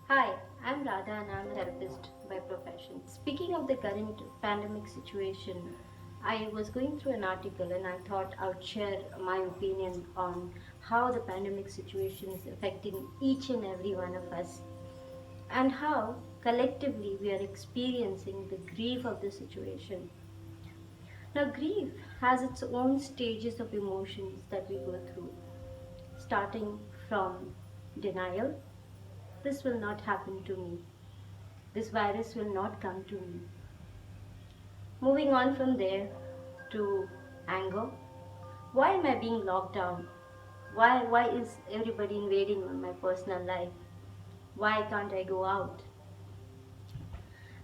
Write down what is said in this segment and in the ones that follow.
Hi, I'm Radha and I'm a therapist by profession. Speaking of the current pandemic situation, I was going through an article and I thought I would share my opinion on how the pandemic situation is affecting each and every one of us and how collectively we are experiencing the grief of the situation. Now, grief has its own stages of emotions that we go through, starting from denial. This will not happen to me. This virus will not come to me. Moving on from there to anger. Why am I being locked down? Why is everybody invading on my personal life? Why can't I go out?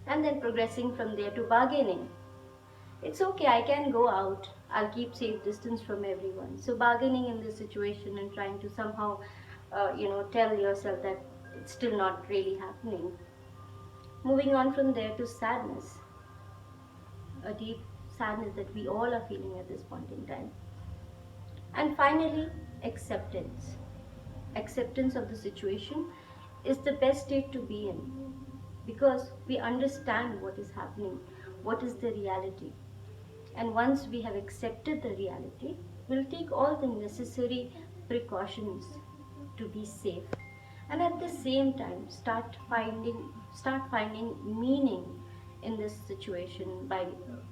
And then progressing from there to bargaining. It's okay, I can go out. I'll keep safe distance from everyone. So bargaining in this situation and trying to somehow, tell yourself that it's still not really happening. Moving on from there to sadness, a deep sadness that we all are feeling at this point in time. And finally, acceptance. Acceptance of the situation is the best state to be in because we understand what is happening, what is the reality. And once we have accepted the reality, we'll take all the necessary precautions to be safe. And at the same time, start finding meaning in this situation by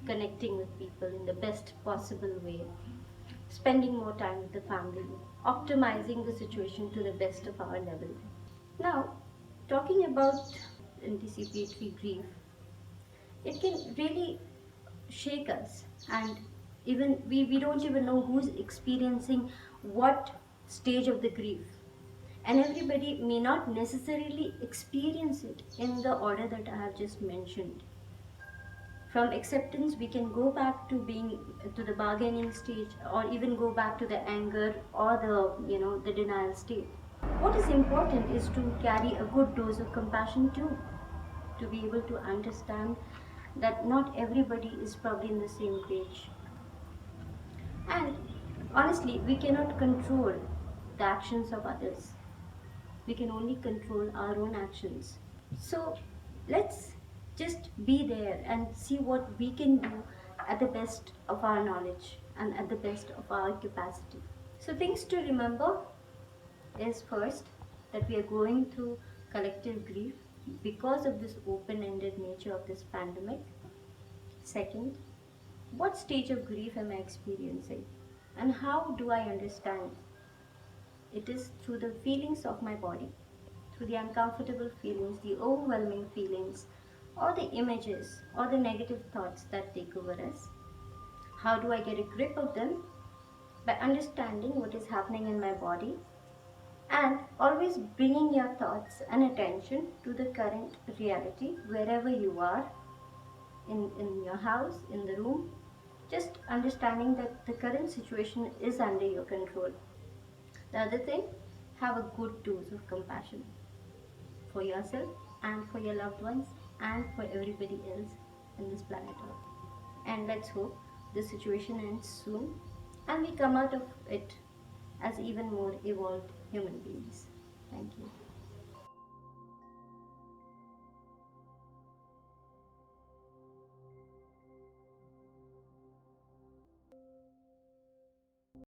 connecting with people in the best possible way, spending more time with the family, optimizing the situation to the best of our level. Now, talking about anticipatory grief, it can really shake us, and even we don't even know who's experiencing what stage of the grief. And everybody may not necessarily experience it in the order that I have just mentioned. From acceptance we can go back to being to the bargaining stage, or even go back to the anger or the denial state. What is important is to carry a good dose of compassion too, to be able to understand that not everybody is probably in the same page. And honestly, we cannot control the actions of others. We can only control our own actions. So let's just be there and see what we can do at the best of our knowledge and at the best of our capacity. So, things to remember is first that we are going through collective grief because of this open ended nature of this pandemic. Second, what stage of grief am I experiencing and how do I understand? It is through the feelings of my body, through the uncomfortable feelings, the overwhelming feelings, or the images or the negative thoughts that take over us. How do I get a grip of them? By understanding what is happening in my body and always bringing your thoughts and attention to the current reality wherever you are, in your house, in the room. Just understanding that the current situation is under your control. The other thing, have a good dose of compassion for yourself and for your loved ones and for everybody else in this planet Earth. And let's hope this situation ends soon and we come out of it as even more evolved human beings. Thank you.